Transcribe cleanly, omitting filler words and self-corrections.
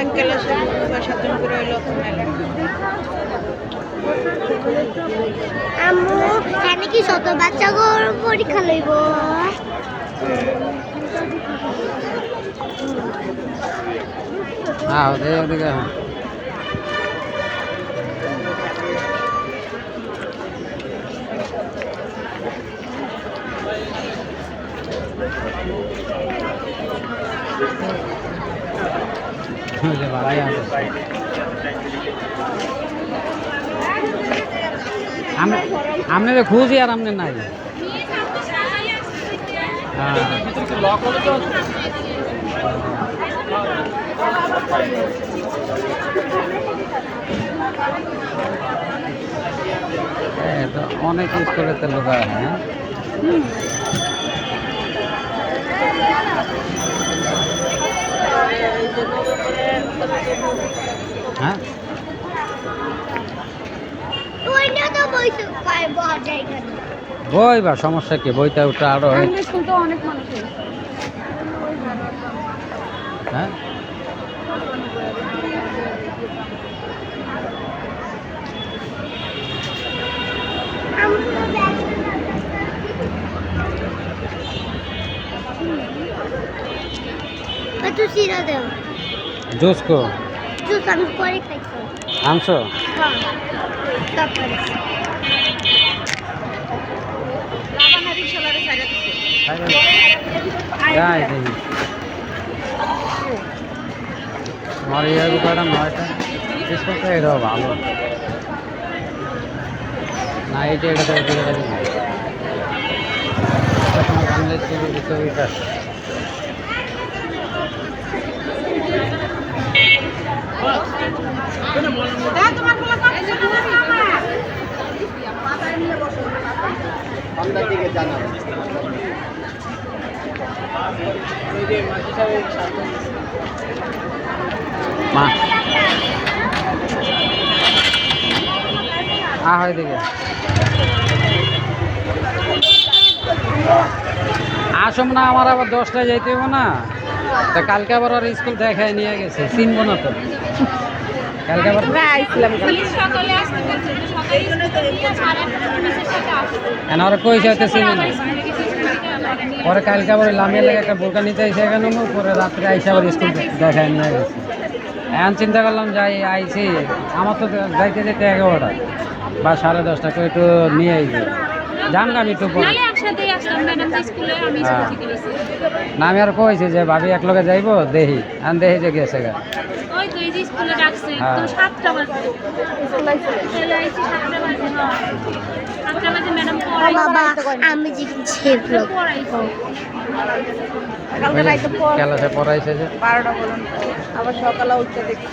এক ক্লাসে 7 জন করে হইলো মেলা। আম্মু এখানে কি ছোট বাচ্চাদের পরীক্ষা লইব? হ্যাঁ ওদিকে আমনে খুঁজি আর আমনে নাই অনেক স্কুলে তো লোক হ্যাঁ হ্যাঁ বই বা সমস্যা কি বইটা ওটা আরো অনেক মানুষ হ্যাঁ জুস কো জুস আমি পরে খাইছি আনছো তারপরে যাই দেখি আমার ইয়ে গোটাটা নয়টা বিস্কুটটা এটাও ভালো না এটা ওইটা মা হয় দিকে আসম না আমার আবার 10টায় যাইতে হবে না তা কালকে আবার ওর স্কুল দেখায় নিয়ে গেছে চিনবো না তো কালকে আবার ওরা কই যাইতে চিনি না পরে কালকে আবার লামিয়ে লেগে একটা বোরকা নিতে এসে গেল পরে রাত্রে আইসে আবার স্কুল দেখায় নিয়ে গেছে এখন চিন্তা করলাম যাই আইসি আমার তো যাইতে যেতে 11টা বা 10:30টা করে একটু নিয়ে আইছি জান আমি একটু না আমি আর কইছি যে ভাবি এক লগে যাইবো দেখি আর দেখি যে গেছে গা আমি ক্লাসে পড়াইছে যে 12টা বলুন আবার সকালে উঠতে দেখি